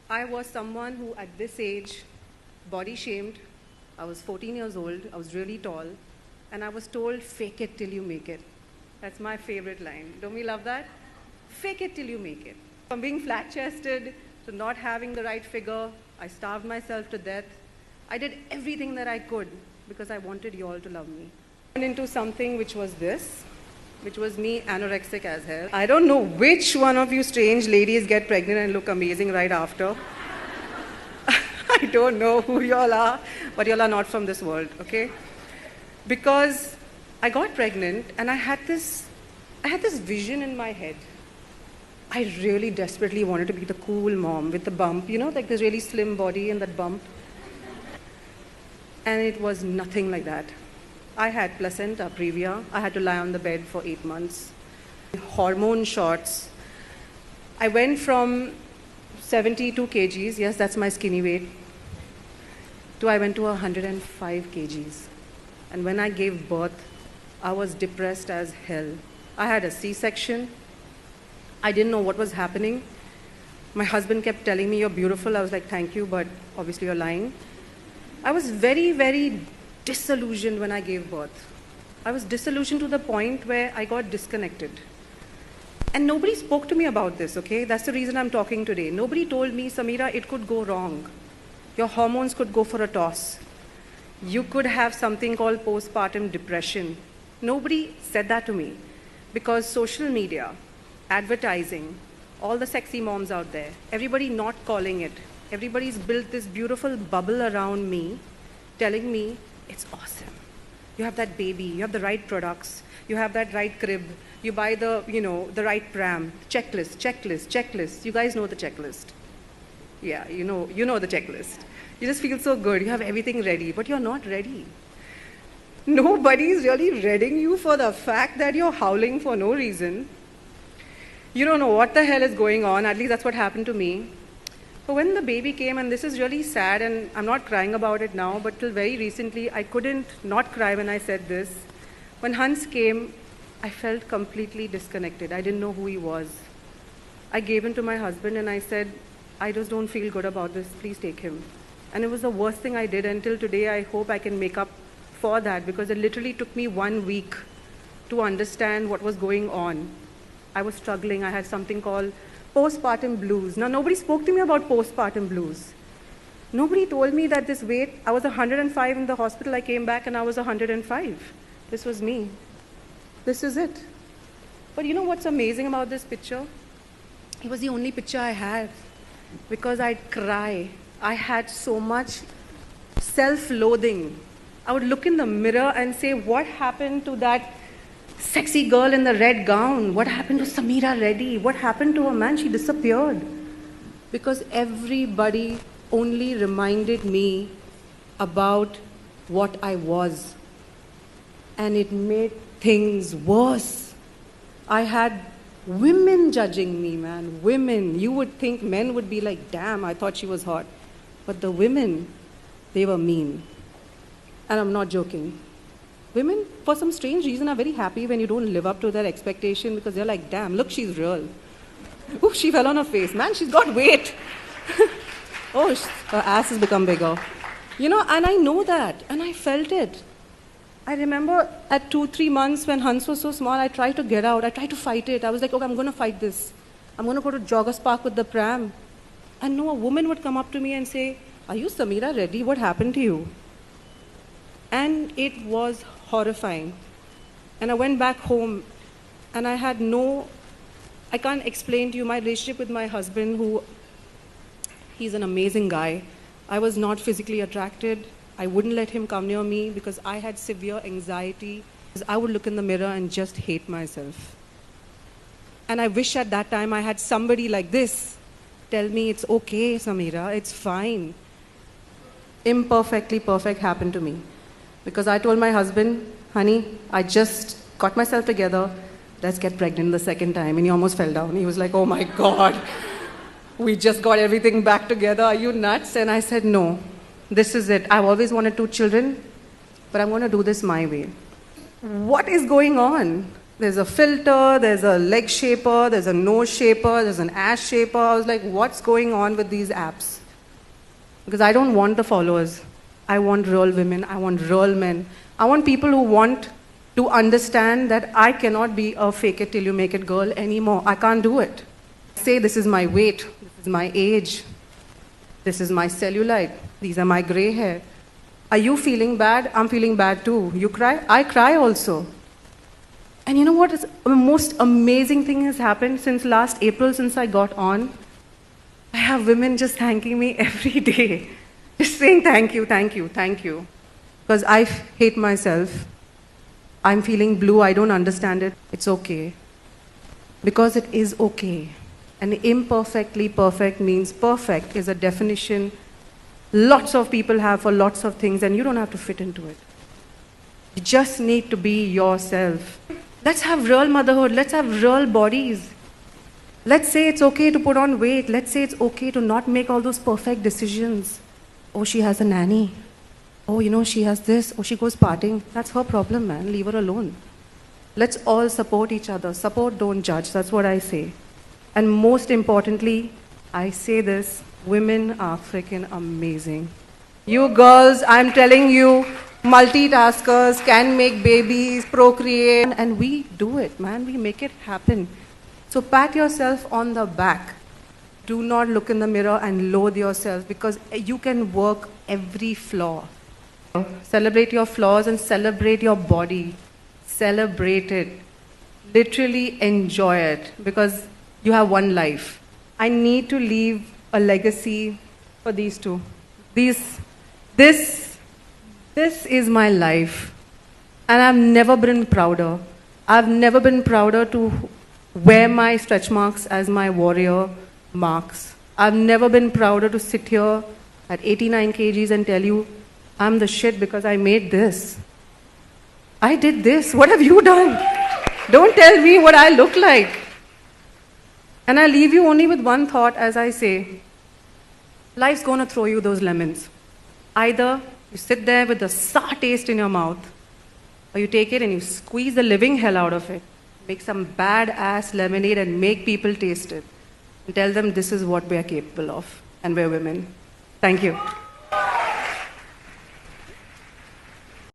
I was someone who at this age body shamed. I was 14 years old, I was really tall, and I was told, fake it till you make it. That's my favorite line. Don't we love that? Fake it till you make it. From being flat-chested to not having the right figure, I starved myself to death. I did everything that I could because I wanted you all to love me. I went into something which was this, which was me anorexic as hell. I don't know which one of you strange ladies get pregnant and look amazing right after. I don't know who y'all are, but y'all are not from this world, okay? Because I got pregnant and I had this vision in my head. I really desperately wanted to be the cool mom with the bump, you know, like this really slim body and that bump. And it was nothing like that. I had placenta previa. I had to lie on the bed for 8 months. Hormone shots. I went from 72 kgs, yes, that's my skinny weight, to I went to 105 kgs. And when I gave birth, I was depressed as hell. I had a C-section. I didn't know what was happening. My husband kept telling me, you're beautiful. I was like, thank you, but obviously you're lying. I was very, very disillusioned when I gave birth. I was disillusioned to the point where I got disconnected. And nobody spoke to me about this, okay? That's the reason I'm talking today. Nobody told me, Sameera, it could go wrong. Your hormones could go for a toss. You could have something called postpartum depression. Nobody said that to me because social media, advertising, all the sexy moms out there, everybody not calling it. Everybody's built this beautiful bubble around me, telling me it's awesome. You have that baby, you have the right products, you have that right crib, you buy the, the right pram, checklist. You guys know the checklist. Yeah, you know the checklist. You just feel so good, you have everything ready, but you're not ready. Nobody's really readying you for the fact that you're howling for no reason. You don't know what the hell is going on, at least that's what happened to me. But when the baby came, and this is really sad, and I'm not crying about it now, but till very recently, I couldn't not cry when I said this. When Hans came, I felt completely disconnected. I didn't know who he was. I gave him to my husband and I said, I just don't feel good about this, please take him. And it was the worst thing I did until today. I hope I can make up for that because it literally took me 1 week to understand what was going on. I was struggling. I had something called postpartum blues. Now, nobody spoke to me about postpartum blues. Nobody told me that this weight, I was 105 in the hospital, I came back and I was 105. This was me. This is it. But you know what's amazing about this picture? It was the only picture I had because I'd cry. I had so much self-loathing. I would look in the mirror and say, what happened to that sexy girl in the red gown? What happened to Sameera Reddy? What happened to her, man? She disappeared. Because everybody only reminded me about what I was. And it made things worse. I had women judging me, man. Women. You would think men would be like, damn, I thought she was hot. But the women, they were mean. And I'm not joking. Women, for some strange reason, are very happy when you don't live up to their expectation because they're like, damn, look, she's real. Ooh, she fell on her face. Man, she's got weight. Oh, her ass has become bigger. And I know that, and I felt it. I remember at 2-3 months when Hans was so small, I tried to get out. I tried to fight it. I was like, okay, I'm going to fight this. I'm going to go to Joggers Park with the pram. And no, a woman would come up to me and say, are you Sameera Reddy? What happened to you? And it was horrifying. And I went back home and I can't explain to you my relationship with my husband, he's an amazing guy. I was not physically attracted. I wouldn't let him come near me because I had severe anxiety. I would look in the mirror and just hate myself. And I wish at that time I had somebody like this tell me, it's okay, Sameera, it's fine. Imperfectly perfect happened to me. Because I told my husband, honey, I just got myself together, let's get pregnant the second time. And he almost fell down. He was like, oh my God, we just got everything back together. Are you nuts? And I said, no, this is it. I've always wanted 2 children, but I'm going to do this my way. What is going on? There's a filter, there's a leg shaper, there's a nose shaper, there's an ass shaper. I was like, what's going on with these apps? Because I don't want the followers. I want real women. I want real men. I want people who want to understand that I cannot be a fake it till you make it girl anymore. I can't do it. Say this is my weight, this is my age, this is my cellulite, these are my gray hair. Are you feeling bad? I'm feeling bad too. You cry? I cry also. And you know what is the most amazing thing has happened since last April, since I got on? I have women just thanking me every day. Just saying thank you, thank you, thank you. Because I hate myself. I'm feeling blue, I don't understand it. It's okay. Because it is okay. And imperfectly perfect means perfect is a definition lots of people have for lots of things, and you don't have to fit into it. You just need to be yourself. Let's have real motherhood. Let's have real bodies. Let's say it's okay to put on weight. Let's say it's okay to not make all those perfect decisions. Oh, she has a nanny. Oh, you know, she has this. Oh, she goes partying. That's her problem, man. Leave her alone. Let's all support each other. Support, don't judge. That's what I say. And most importantly, I say this, women are freaking amazing. You girls, I'm telling you, multitaskers, can make babies, procreate, and we do it, man. We make it happen. So pat yourself on the back. Do not look in the mirror and loathe yourself, because you can work every flaw. Celebrate your flaws and celebrate your body. Celebrate it. Literally enjoy it, because you have one life. I need to leave a legacy for these two. This is my life. And I've never been prouder. I've never been prouder to wear my stretch marks as my warrior marks. I've never been prouder to sit here at 89 kgs and tell you, I'm the shit because I made this. I did this. What have you done? Don't tell me what I look like. And I leave you only with one thought as I say, life's gonna throw you those lemons. Either you sit there with the sour taste in your mouth, or you take it and you squeeze the living hell out of it, make some badass lemonade and make people taste it, and tell them this is what we are capable of, and we're women. Thank you.